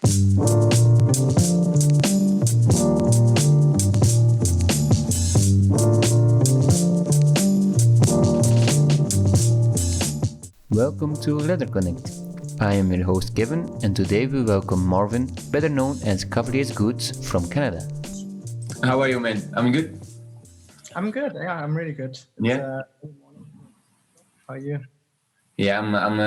Welcome to Leather Connect. I am your host Kevin, and today we welcome Marvin, better known as Cavalier's Goods from Canada. How are you, man? I'm good. I'm good. Yeah, I'm really good. Yeah. How are you? Yeah, I'm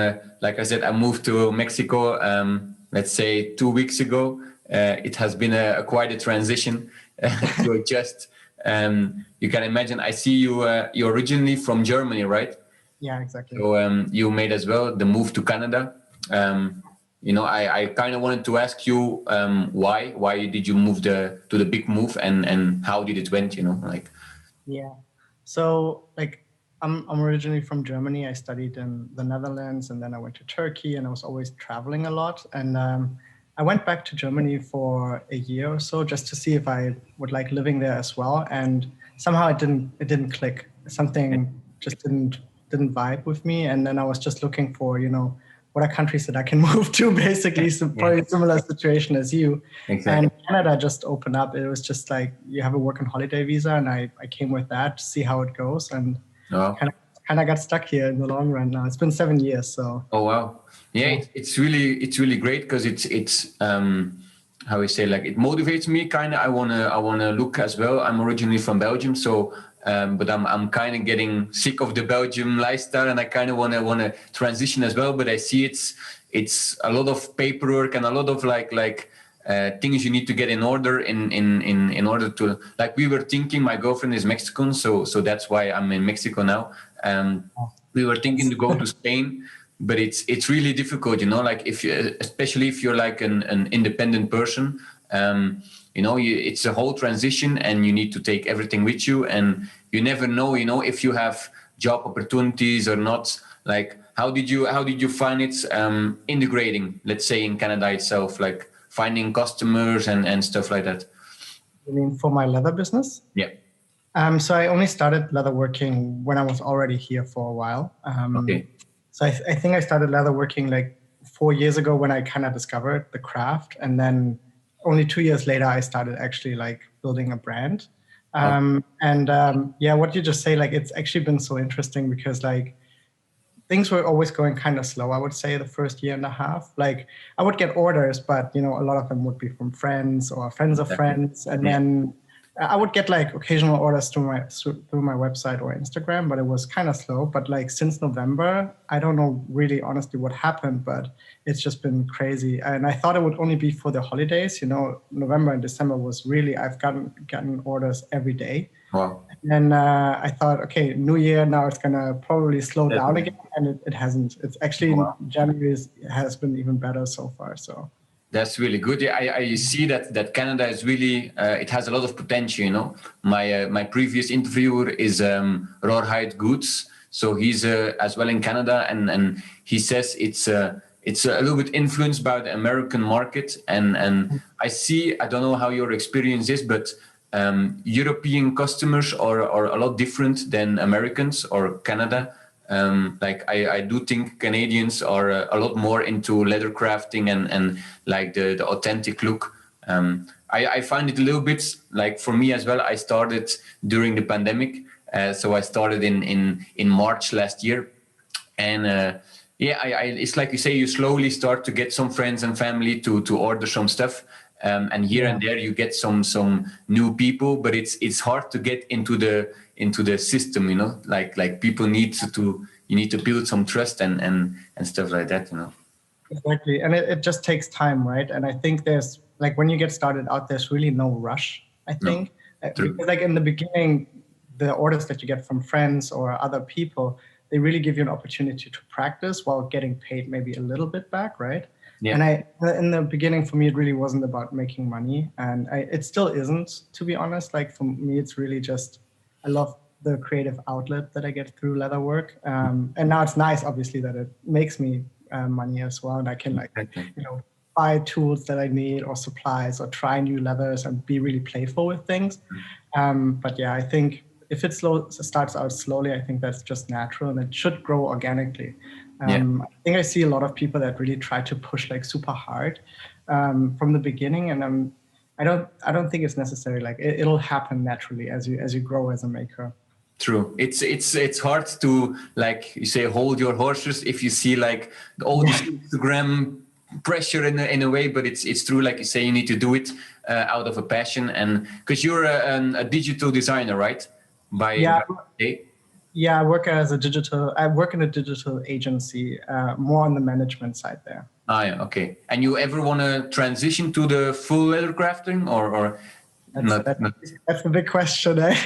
like I said, I moved to Mexico. Let's say 2 weeks ago. It has been quite a transition to adjust. You can imagine. I see you. You're originally from Germany, right? Yeah, exactly. So you made as well the move to Canada. I kind of wanted to ask you why did you move to the big move and how did it went? Yeah. So I'm originally from Germany. I studied in the Netherlands, and then I went to Turkey, and I was always traveling a lot. And I went back to Germany for a year or so just to see if I would like living there as well. And somehow it didn't click. Something just didn't vibe with me. And then I was just looking for, what are countries that I can move to, basically. So probably similar situation as you. Exactly. And Canada just opened up. It was just like, you have a work and holiday visa, and I came with that to see how it goes, and kind of got stuck here in the long run now. It's been 7 years, so. Oh wow. Yeah, it's really great because it's how we say, like, it motivates me kind of. I wanna look as well. I'm originally from Belgium, so but I'm kind of getting sick of the Belgium lifestyle, and I kind of wanna transition as well. But I see it's a lot of paperwork and a lot of like things you need to get in order in order to, like, we were thinking. My girlfriend is Mexican, so that's why I'm in Mexico now. We were thinking to go to Spain, but it's really difficult, like especially if you're like an independent person. It's a whole transition, and you need to take everything with you, and you never know, if you have job opportunities or not. Like, how did you find it integrating, let's say, in Canada itself, like finding customers and stuff like that? You mean for my leather business? Yeah. So I only started leatherworking when I was already here for a while. Okay. So I think I started leatherworking like 4 years ago when I kind of discovered the craft, and then only 2 years later I started actually like building a brand. What you just say, like, it's actually been so interesting because like things were always going kind of slow, I would say, the first year and a half. Like, I would get orders, but a lot of them would be from friends or friends of friends, and then I would get like occasional orders through my website or Instagram, but it was kind of slow. But like since November, I don't know really honestly what happened, but it's just been crazy. And I thought it would only be for the holidays. November and December was really, I've gotten orders every day. Wow. And I thought, okay, New Year, now it's gonna probably slow down again, and it hasn't. It's actually January has been even better so far. So. That's really good. Yeah, I see that Canada is really, it has a lot of potential. My previous interviewer is Rawhide Goods, so he's as well in Canada, and he says it's a little bit influenced by the American market, and I don't know how your experience is, but European customers are a lot different than Americans or Canada. I do think Canadians are a lot more into leather crafting and like the authentic look. I find it a little bit like, for me as well, I started during the pandemic. So I started in March last year. And it's like you say, you slowly start to get some friends and family to order some stuff. And here and there you get some new people, but it's hard to get into the system, like people you need to build some trust and stuff like that, Exactly. And it just takes time, right? And I think there's, like, when you get started out, there's really no rush, I think. Because like in the beginning, the orders that you get from friends or other people, they really give you an opportunity to practice while getting paid maybe a little bit back, right? Yeah. And in the beginning, for me, it really wasn't about making money. And it still isn't, to be honest. Like, for me, it's really just, I love the creative outlet that I get through leatherwork. And now it's nice, obviously, that it makes me money as well. And I can buy tools that I need or supplies or try new leathers and be really playful with things. But yeah, I think if it starts out slowly, I think that's just natural and it should grow organically. I think I see a lot of people that really try to push like super hard. from the beginning, and I don't think it's necessary. Like it'll happen naturally as you grow as a maker. True. It's hard to, like you say, hold your horses if you see like all this Instagram pressure in a way, but it's true. Like you say, you need to do it out of a passion, and because you're a digital designer, right? Yeah, I work in a digital agency, more on the management side there. Ah, yeah, okay. And you ever want to transition to the full leather crafting, or that's a big question, eh?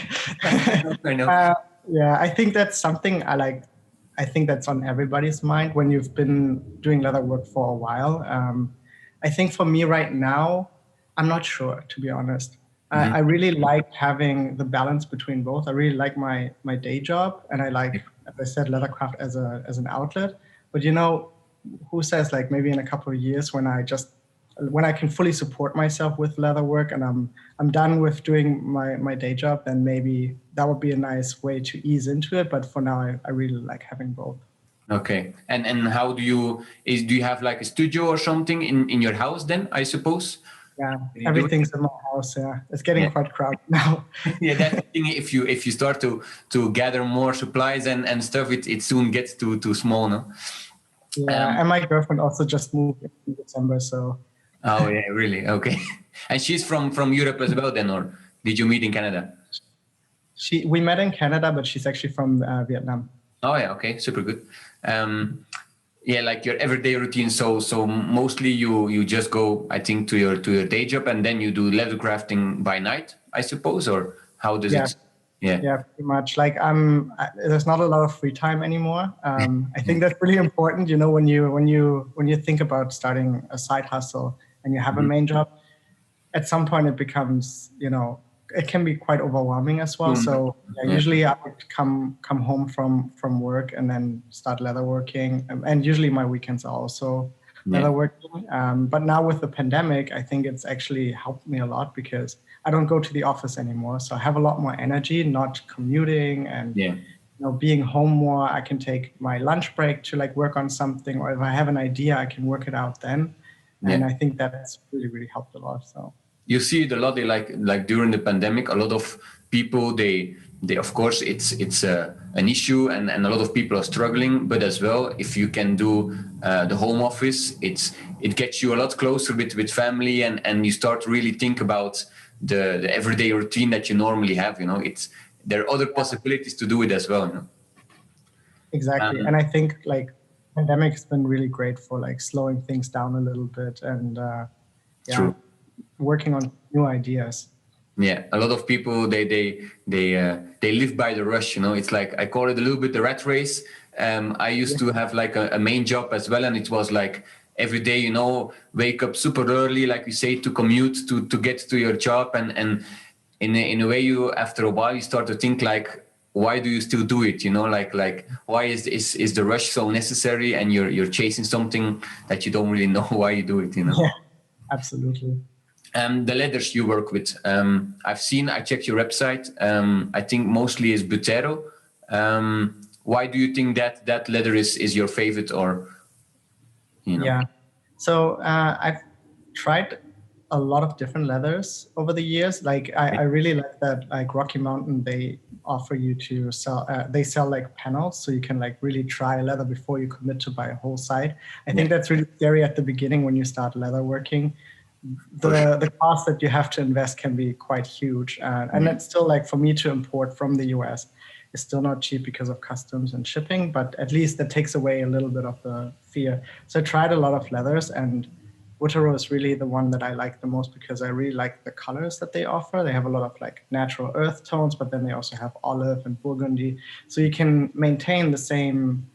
I know. Yeah, I think that's something I think that's on everybody's mind when you've been doing leather work for a while. I think for me right now, I'm not sure, to be honest. I really like having the balance between both. I really like my day job, and I like, as I said, leathercraft as an outlet. But who says like maybe in a couple of years when I can fully support myself with leather work and I'm done with doing my day job, then maybe that would be a nice way to ease into it. But for now, I really like having both. Okay. And how do you have like a studio or something in your house then, I suppose? Yeah, everything's in my house. Yeah, it's getting quite crowded now. Yeah, that's the thing. If you start to gather more supplies and stuff, it soon gets too small, no? Yeah, and my girlfriend also just moved in December, so. Oh yeah, really? Okay. And she's from Europe as well then, or did you meet in Canada? We met in Canada, but she's actually from Vietnam. Oh yeah, okay, super good. Yeah, like your everyday routine. So mostly you just go, I think, to your day job, and then you do leather crafting by night, I suppose, or how does it? Yeah, pretty much. Like there's not a lot of free time anymore. I think that's really important. When you think about starting a side hustle and you have a main job, at some point it becomes, it can be quite overwhelming as well. So usually I would come home from work and then start leatherworking, and usually my weekends are also leatherworking. But now with the pandemic, I think it's actually helped me a lot because I don't go to the office anymore. So I have a lot more energy, not commuting and being home more. I can take my lunch break to like work on something, or if I have an idea, I can work it out then. And I think that's really, really helped a lot. So you see it a lot. Like during the pandemic, a lot of people they of course it's an issue, and a lot of people are struggling. But as well, if you can do the home office, it gets you a lot closer with family, and you start to really think about the everyday routine that you normally have. There are other possibilities to do it as well. Exactly, and I think like pandemic has been really great for like slowing things down a little bit and working on new ideas. Yeah, a lot of people they live by the rush. It's like I call it a little bit the rat race. I used to have like a main job as well, and it was like every day, wake up super early, like we say, to commute to get to your job, and in a way, you after a while you start to think like, why do you still do it? Like why is the rush so necessary, and you're chasing something that you don't really know why you do it. Yeah, absolutely. The leathers you work with, I checked your website. I think mostly is Butero. Why do you think that leather is your favorite, or? Yeah, so I've tried a lot of different leathers over the years. Like I really like that, like Rocky Mountain, they offer you to sell, they sell like panels, so you can like really try leather before you commit to buy a whole side. I think that's really scary at the beginning when you start leather working. The cost that you have to invest can be quite huge. And it's still like for me to import from the US, it's still not cheap because of customs and shipping, but at least that takes away a little bit of the fear. So I tried a lot of leathers, and Butero is really the one that I like the most because I really like the colors that they offer. They have a lot of like natural earth tones, but then they also have olive and burgundy. So you can maintain the same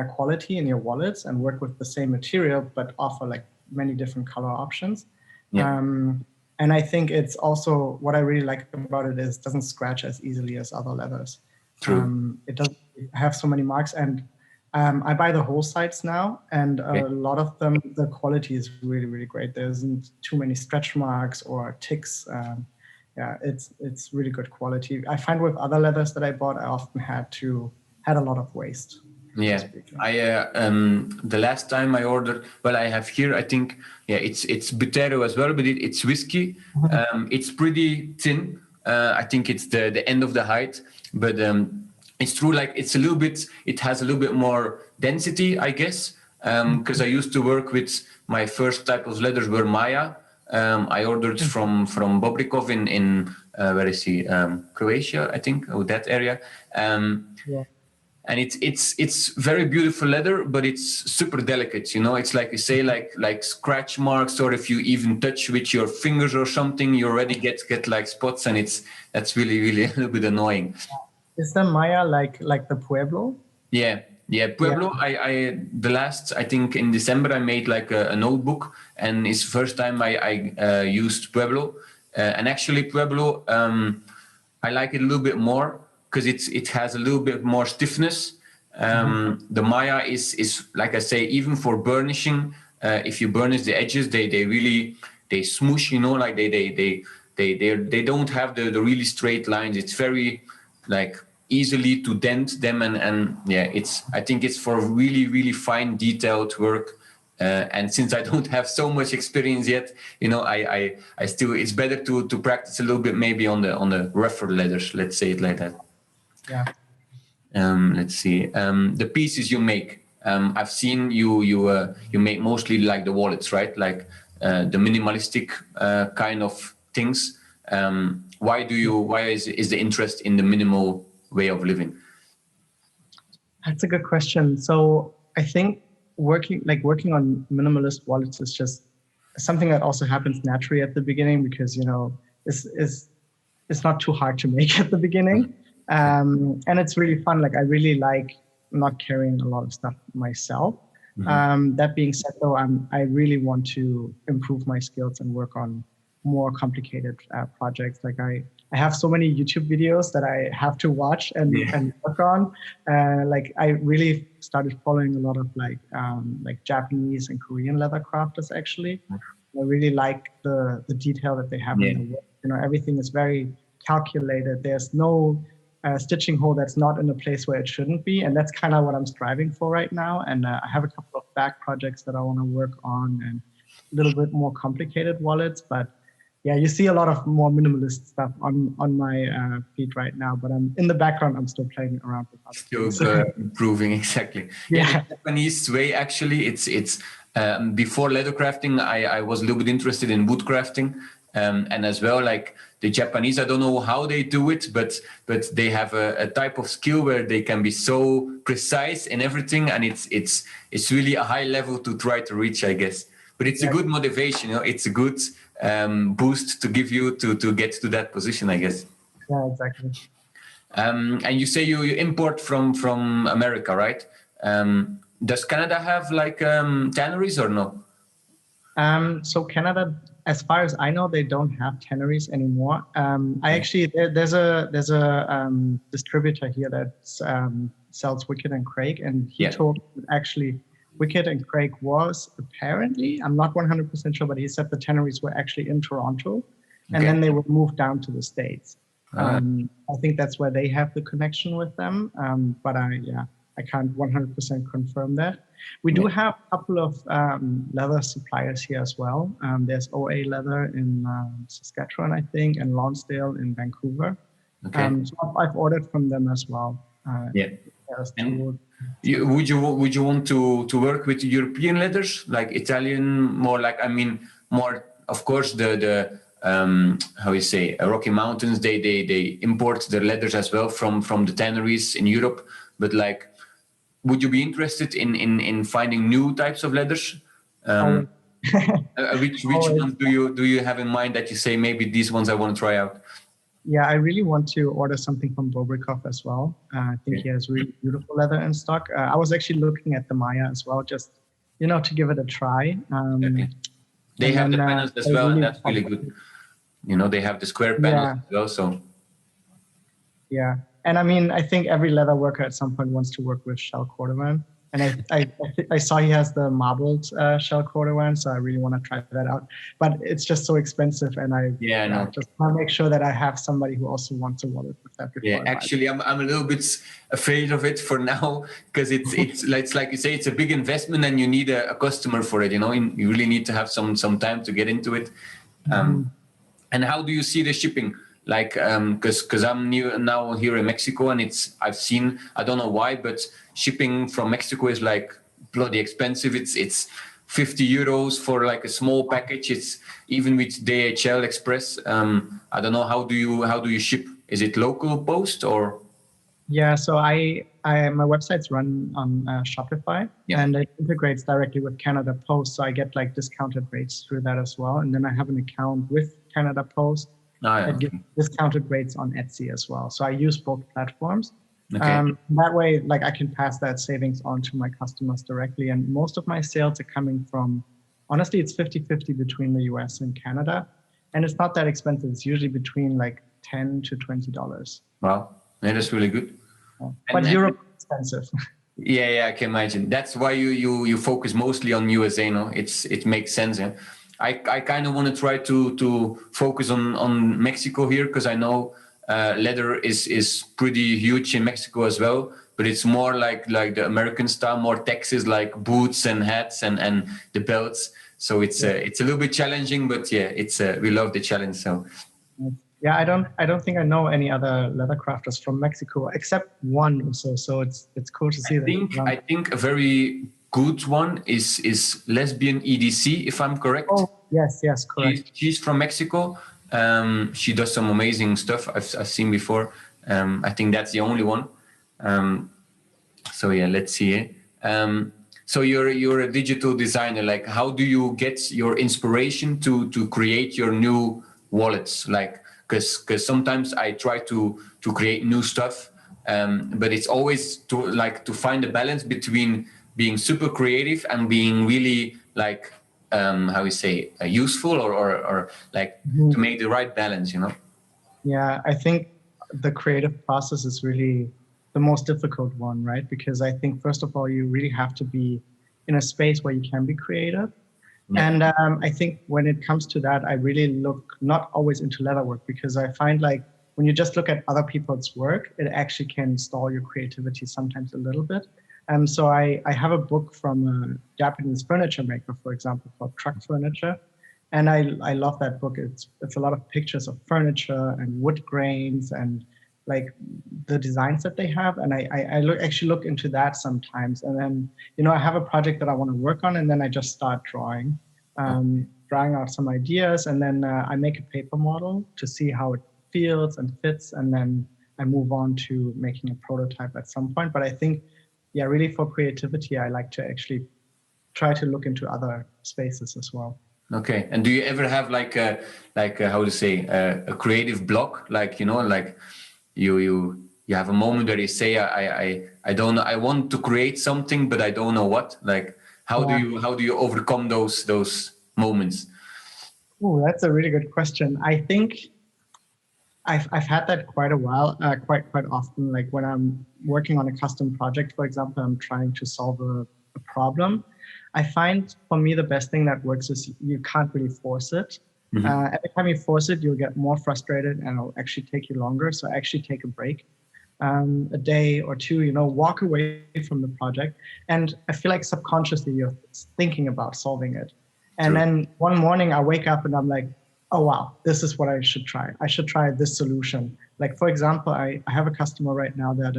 quality in your wallets and work with the same material, but offer like many different color options. Yeah. And I think it's also what I really like about it is it doesn't scratch as easily as other leathers. True. It doesn't have so many marks, and I buy the whole sides now, and a lot of them, the quality is really, really great. There isn't too many stretch marks or ticks. It's really good quality. I find with other leathers that I bought, I often had a lot of waste. Yeah, the last time I ordered, well, I have here, I think, it's Butero as well, but it's whiskey. It's pretty thin. I think it's the end of the height, but it's true. Like it has a little bit more density, I guess, because I used to work with my first type of leathers were Maya. I ordered from Bobrikov in where is he? Croatia, I think, or that area. And it's very beautiful leather, but it's super delicate. You know, it's like you say, like scratch marks, or if you even touch with your fingers or something, you already get like spots, and that's really a little bit annoying. Is the Maya like the Pueblo? Yeah, Pueblo. Yeah. I think in December I made like a notebook, and it's the first time I used Pueblo, and actually Pueblo, I like it a little bit more, because it has a little bit more stiffness. The Maya is like I say, even for burnishing, if you burnish the edges, they really smoosh, you know, like they don't have the really straight lines. It's very like easily to dent them, and yeah, I think it's for really fine detailed work. And since I don't have so much experience yet, you know, I still, it's better to practice a little bit maybe on the rougher leathers, let's say it like that. Yeah. Let's see. The pieces you make. I've seen you make mostly like the wallets, right? Like the minimalistic kind of things. Why is the interest in the minimal way of living? That's a good question. So I think working on minimalist wallets is just something that also happens naturally at the beginning, because, you know, it's not too hard to make at the beginning. And it's really fun. Like I really like not carrying a lot of stuff myself. That being said, though, I really want to improve my skills and work on more complicated projects. Like I have so many YouTube videos that I have to watch and work on. Like I really started following a lot of like Japanese and Korean leather crafters. Actually, I really like the detail that they have in the work. You know, everything is very calculated. There's no stitching hole that's not in a place where it shouldn't be, and that's kind of what I'm striving for right now. And I have a couple of back projects that I want to work on, and a little bit more complicated wallets. But yeah, you see a lot of more minimalist stuff on my feed right now. But I'm in the background. I'm still playing around with other still improving, exactly. Yeah, the Japanese way, actually, it's before leather crafting, I was a little bit interested in wood crafting. And as well, like the Japanese, I don't know how they do it, but they have a type of skill where they can be so precise in everything, and it's really a high level to try to reach, I guess. But it's a good motivation, you know. It's a good boost to give you to get to that position, I guess. Yeah, exactly. And you say you import from America, right? Does Canada have like tanneries or no? So Canada, as far as I know, they don't have tanneries anymore. I actually there's a distributor here that sells Wicked and Craig, and he told me that actually Wicked and Craig was apparently, I'm not 100% sure, but he said the tanneries were actually in Toronto, and then they were moved down to the States. I think that's where they have the connection with them, but I can't 100% confirm that. We do have a couple of leather suppliers here as well. There's OA Leather in Saskatchewan, I think, and Lonsdale in Vancouver. So I've ordered from them as well. And would you want to work with European leathers, like Italian, more like, I mean, more, of course, the how you say, Rocky Mountains, they import their leathers as well from the tanneries in Europe, but like, would you be interested in finding new types of leathers? Which ones do you have in mind that you say maybe these ones I want to try out? Yeah, I really want to order something from Bobrikov as well. I think he has really beautiful leather in stock. I was actually looking at the Maya as well, just to give it a try. They have the panels as well, and that's really good. You know, they have the square panels as well. So yeah. And I mean, I think every leather worker at some point wants to work with shell cordovan. And I saw he has the marbled shell quarter one, so I really want to try that out. But it's just so expensive, and I just want to make sure that I have somebody who also wants a wallet with that. Yeah, actually, I'm a little bit afraid of it for now because it's like you say, it's a big investment, and you need a customer for it. You know, you really need to have some time to get into it. And how do you see the shipping? Like, because I'm new now here in Mexico, and I've seen, I don't know why, but shipping from Mexico is like bloody expensive. It's 50 euros for like a small package. It's even with DHL Express. I don't know, how do you ship? Is it local post or? Yeah, so my website's run on Shopify, and it integrates directly with Canada Post. So I get like discounted rates through that as well. And then I have an account with Canada Post that gives discounted rates on Etsy as well. So I use both platforms. Okay. That way, like I can pass that savings on to my customers directly. And most of my sales are coming from, honestly, it's 50-50 between the US and Canada. And it's not that expensive. It's usually between like $10 to $20. Wow. Yeah, that's really good. Yeah. But Europe is expensive. Yeah, I can imagine. That's why you focus mostly on USA, no? It makes sense. Yeah? I kind of want to try to focus on Mexico here, because I know leather is pretty huge in Mexico as well, but it's more like the American style, more Texas, like boots and hats and the belts. So it's a little bit challenging, but yeah, we love the challenge. So. Yeah, I don't think I know any other leather crafters from Mexico except one or so. So it's cool to see that. I think a very good one is Lesbian EDC, if I'm correct. Oh, yes, correct. She's from Mexico. She does some amazing stuff I've seen before. I think that's the only one. So yeah, let's see. So you're a digital designer. Like, how do you get your inspiration to create your new wallets? Like, because sometimes I try to create new stuff, but it's always to find a balance between being super creative and being really like useful or like to make the right balance, you know? Yeah, I think the creative process is really the most difficult one, right? Because I think, first of all, you really have to be in a space where you can be creative. Yeah. And I think when it comes to that, I really look not always into leatherwork, because I find like when you just look at other people's work, it actually can stall your creativity sometimes a little bit. And so I have a book from a Japanese furniture maker, for example, called Truck Furniture. And I love that book. It's a lot of pictures of furniture and wood grains and like the designs that they have. And I actually look into that sometimes. And then, I have a project that I want to work on, and then I just start drawing out some ideas. And then I make a paper model to see how it feels and fits. And then I move on to making a prototype at some point. But I think, really for creativity, I like to actually try to look into other spaces as well. Okay. And do you ever have like a creative block? Like, like you have a moment where you say, I don't know, I want to create something, but I don't know what. Like, how do you overcome those moments? Oh, that's a really good question. I think I've had that quite a while, quite often. Like when I'm working on a custom project, for example, I'm trying to solve a problem. I find for me the best thing that works is you can't really force it. Mm-hmm. Every time you force it, you'll get more frustrated, and it'll actually take you longer. So actually take a break, a day or two, walk away from the project. And I feel like subconsciously you're thinking about solving it. And then one morning I wake up and I'm like, oh, wow, this is what I should try. I should try this solution. Like, for example, I have a customer right now that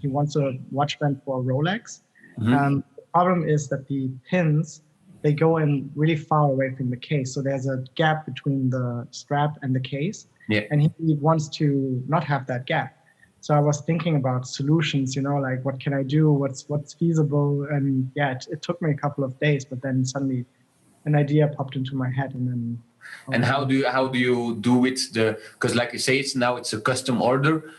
he wants a watch band for Rolex. Mm-hmm. The problem is that the pins, they go in really far away from the case. So there's a gap between the strap and the case. Yeah. And he wants to not have that gap. So I was thinking about solutions, like what can I do? What's feasible? And it took me a couple of days, but then suddenly an idea popped into my head, and then. And how do you do it? Because like you say, it's a custom order.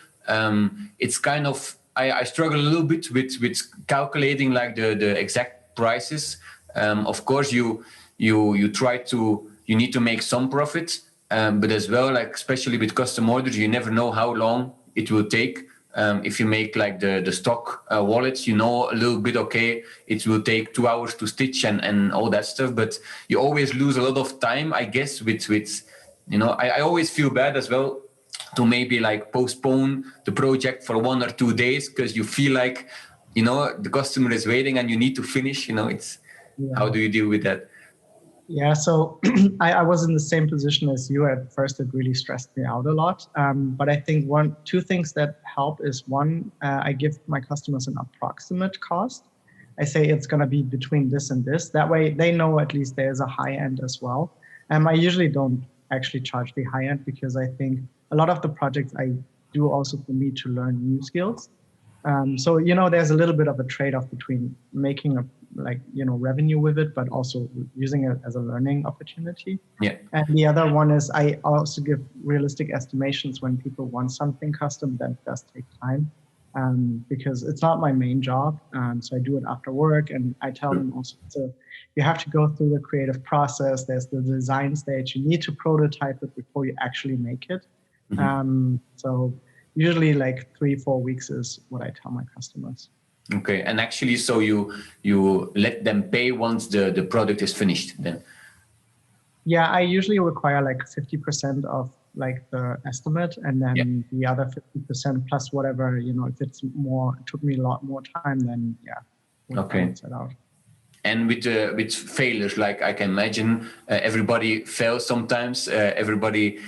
It's kind of I struggle a little bit with calculating like the exact prices. Of course, you need to make some profit, but as well, like especially with custom orders, you never know how long it will take If you make like the stock wallets, you know a little bit, okay, it will take 2 hours to stitch and all that stuff, but you always lose a lot of time, I guess, with you know, I always feel bad as well to maybe like postpone the project for 1 or 2 days because you feel like, you know, the customer is waiting and you need to finish, you know, it's, how do you deal with that? Yeah, so I was in the same position as you. At first, it really stressed me out a lot. But I think two things that help is one, I give my customers an approximate cost. I say it's going to be between this and this. That way, they know at least there's a high end as well. I usually don't actually charge the high end because I think a lot of the projects I do also for me to learn new skills. So, you know, there's a little bit of a trade-off between making a revenue with it, but also using it as a learning opportunity. Yeah. And the other one is I also give realistic estimations when people want something custom that does take time, because it's not my main job. So I do it after work, and I tell them also, so you have to go through the creative process. There's the design stage. You need to prototype it before you actually make it. So usually like 3-4 weeks is what I tell my customers. Okay, and actually, so you let them pay once the product is finished then? Yeah, I usually require like 50% of like the estimate, and then the other 50% plus whatever, you know, if it's more, it took me a lot more time, then we'll balance it out. And with failures, like I can imagine, everybody fails sometimes. Everybody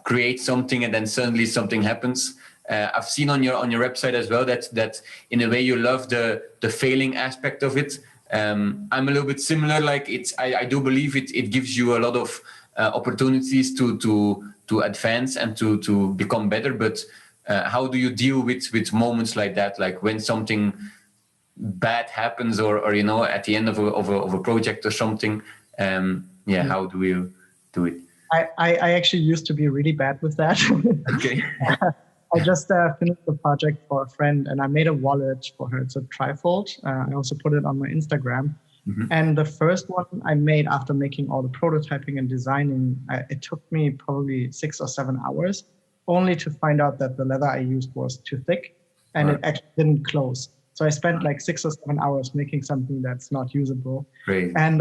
creates something, and then suddenly something happens. I've seen on your website as well that in a way you love the failing aspect of it. I'm a little bit similar. Like I do believe it gives you a lot of opportunities to advance and to become better. But how do you deal with moments like that? Like when something bad happens, or you know, at the end of a project or something. How do you do it? I actually used to be really bad with that. Okay. I just finished the project for a friend, and I made a wallet for her. It's a trifold. I also put it on my Instagram. And the first one I made after making all the prototyping and designing, it took me probably 6 or 7 hours, only to find out that the leather I used was too thick, and it actually didn't close. So I spent like 6 or 7 hours making something that's not usable. Great. And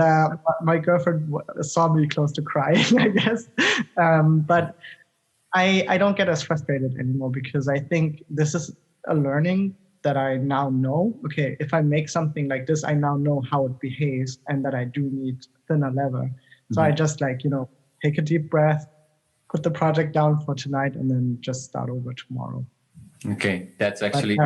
my girlfriend saw me close to crying, I guess. But I don't get as frustrated anymore, because I think this is a learning that I now know. Okay, if I make something like this, I now know how it behaves, and that I do need thinner leather. So I just take a deep breath, put the project down for tonight, and then just start over tomorrow. Okay, that's actually...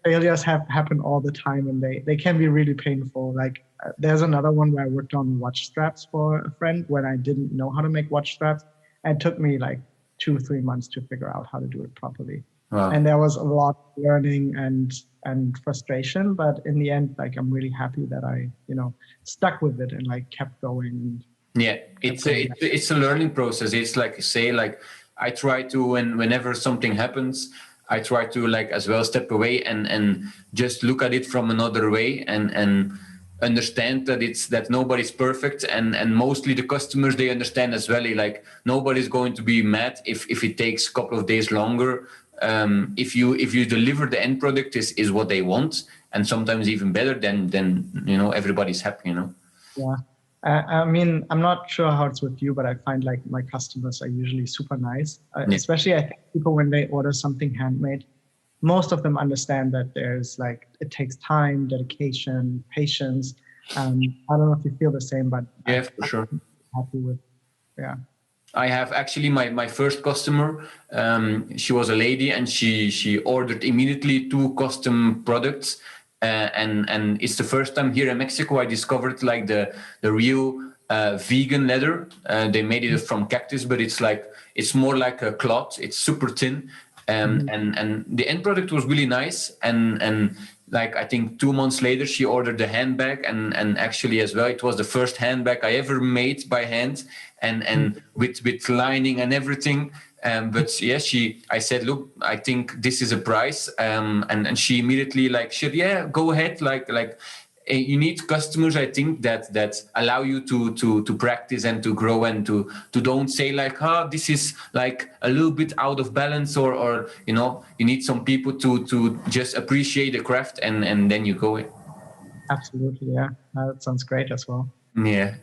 failures happen all the time, and they can be really painful. Like there's another one where I worked on watch straps for a friend when I didn't know how to make watch straps. And it took me like 2-3 months to figure out how to do it properly. Wow. And there was a lot of learning and frustration, but in the end, like I'm really happy that I stuck with it and like kept going. Yeah, it's a learning process. It's like I try to, whenever something happens, I try to like as well step away and just look at it from another way and understand that nobody's perfect, and mostly the customers, they understand as well. Like nobody's going to be mad if it takes a couple of days longer. If you deliver the end product is what they want, and sometimes even better, then everybody's happy. Yeah. I mean, I'm not sure how it's with you, but I find like my customers are usually super nice. Especially I think people, when they order something handmade, most of them understand that there's like, it takes time, dedication, patience. I don't know if you feel the same, but yeah, for sure. Happy with, I have actually my first customer. She was a lady, and she ordered immediately 2 custom products. And it's the first time here in Mexico I discovered like the real vegan leather. They made it from cactus, but it's more like a cloth. It's super thin, and the end product was really nice. And like I think 2 months later she ordered the handbag, and actually as well it was the first handbag I ever made by hand, and with lining and everything. But yeah, I said, look, I think this is a price. And she immediately like, sure, yeah, go ahead. Like you need customers, I think, that allow you to practice and to grow and to don't say like, this is like a little bit out of balance, or you need some people to just appreciate the craft and then you go. Absolutely, yeah. That sounds great as well. Yeah.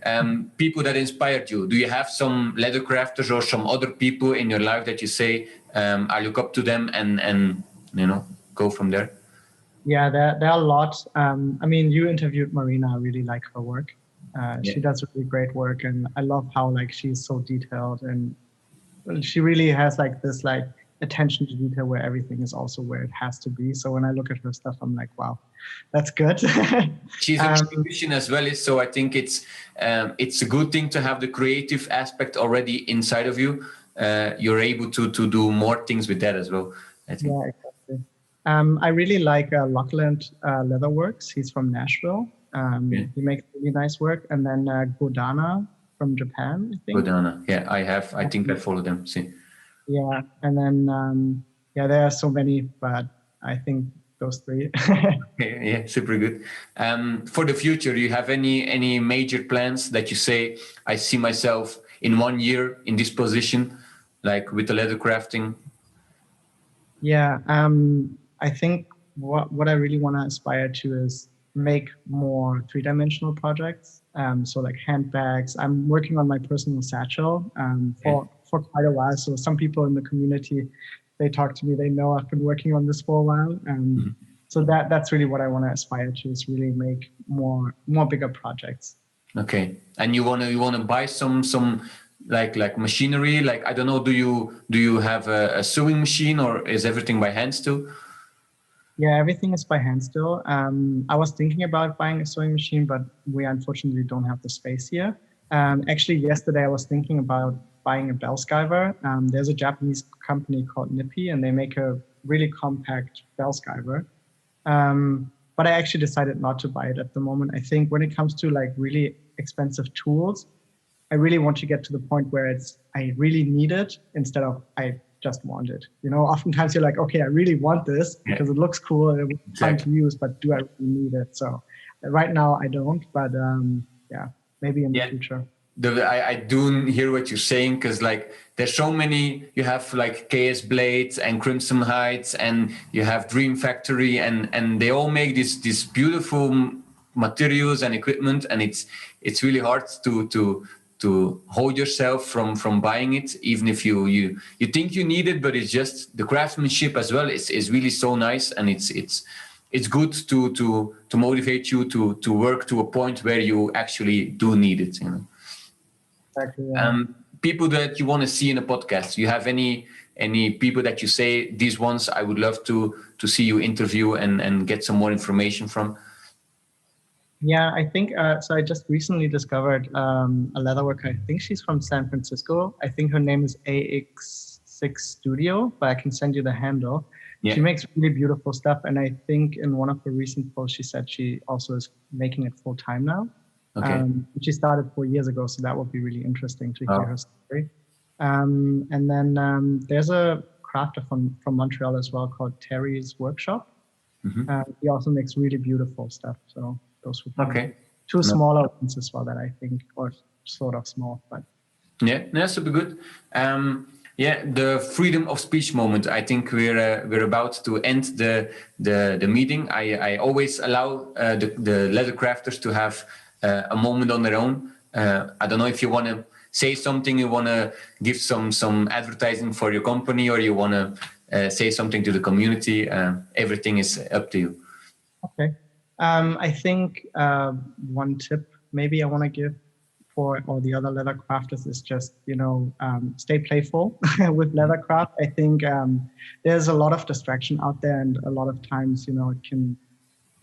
People that inspired you. Do you have some leather crafters or some other people in your life that you say, I look up to them and go from there? Yeah, there are a lot. I mean, you interviewed Marina. I really like her work. She does really great work, and I love how like she's so detailed, and she really has like this like attention to detail where everything is also where it has to be. So when I look at her stuff, I'm like, wow, that's good. She's a musician as well, so I think it's a good thing to have the creative aspect already inside of you. You're able to do more things with that as well, I think. Yeah, exactly. I really like Lachlan Leatherworks. He's from Nashville. He makes really nice work. And then Godana from Japan, I think. Godana, yeah, I think I follow them. See. Yeah, and then there are so many, but I think those three. Yeah, super good. For the future, do you have any major plans that you say, I see myself in 1 year in this position, like with the leather crafting? Yeah, I think what I really want to aspire to is make more three-dimensional projects. So like handbags. I'm working on my personal satchel for quite a while. So some people in the community, they talk to me, they know I've been working on this for a while. So that's really what I want to aspire to, is really make more bigger projects. Okay. And you wanna buy some like machinery? Like, I don't know, do you have a sewing machine, or is everything by hand still? Yeah, everything is by hand still. I was thinking about buying a sewing machine, but we unfortunately don't have the space here. Actually, yesterday I was thinking about buying a bell skiver. There's a Japanese company called Nippy, and they make a really compact bell skiver. But I actually decided not to buy it at the moment. I think when it comes to like really expensive tools, I really want to get to the point where I really need it instead of I just want it. Oftentimes you're like, okay, I really want this because it looks cool and it's fun to use, but do I really need it? So right now I don't, but maybe in the future. I do hear what you're saying, because like there's so many. You have like KS Blades and Crimson Heights, and you have Dream Factory, and they all make these beautiful materials and equipment, and it's really hard to hold yourself from buying it, even if you think you need it, but it's just the craftsmanship as well is really so nice, and it's good to motivate you to work to a point where you actually do need it. Exactly, yeah. People that you want to see in a podcast, you have any people that you say, these ones I would love to see you interview and get some more information from? Yeah, I think so. I just recently discovered a leatherworker. I think she's from San Francisco. I think her name is AX6 Studio, but I can send you the handle. Yeah. She makes really beautiful stuff, and I think in one of her recent posts, she said she also is making it full time now. Okay. She started 4 years ago, so that would be really interesting to hear her story. And then there's a crafter from Montreal as well called Terry's Workshop. Mm-hmm. He also makes really beautiful stuff. So those would be two smaller ones as well that I think are sort of small, but that's super good. The freedom of speech moment. I think we're about to end the meeting. I always allow the leather crafters to have a moment on their own. I don't know if you want to say something, you want to give some advertising for your company, or you want to say something to the community. Everything is up to you. Okay. I think one tip maybe I want to give for all the other leather crafters is just, stay playful with leathercraft. I think there's a lot of distraction out there, and a lot of times, it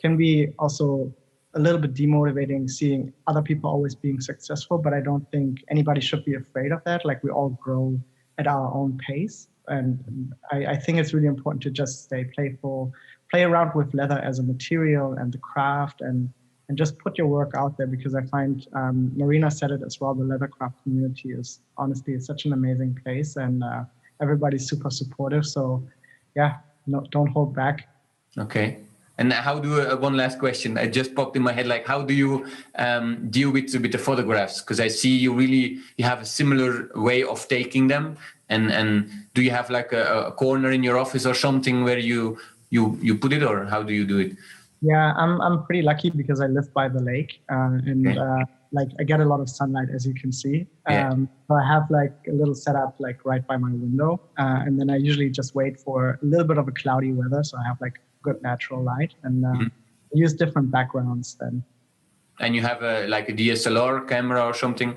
can be also a little bit demotivating seeing other people always being successful, but I don't think anybody should be afraid of that. Like, we all grow at our own pace. And I think it's really important to just stay playful, play around with leather as a material and the craft, and just put your work out there, because I find, Marina said it as well, the leathercraft community is honestly such an amazing place, and everybody's super supportive. So don't hold back. Okay. And how do one last question? It just popped in my head. Like, how do you deal with the photographs? Because I see you have a similar way of taking them. And do you have like a corner in your office or something where you put it, or how do you do it? Yeah, I'm pretty lucky because I live by the lake, like I get a lot of sunlight, as you can see. So I have like a little setup like right by my window, and then I usually just wait for a little bit of a cloudy weather, so I have like good natural light, and I use different backgrounds then. And you have like a DSLR camera or something?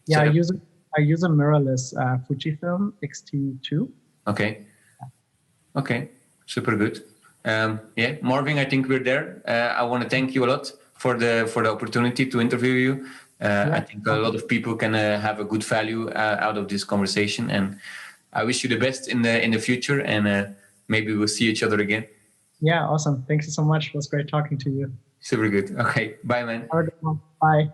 Yeah, I use a mirrorless Fujifilm X-T2. Okay. Okay, super good. Marvin, I think we're there. I want to thank you a lot for the opportunity to interview you. I think a lot of people can have a good value out of this conversation, and I wish you the best in the future, and maybe we'll see each other again. Yeah, awesome. Thank you so much. It was great talking to you. Super good. Okay, bye, man. Have a good one. Bye.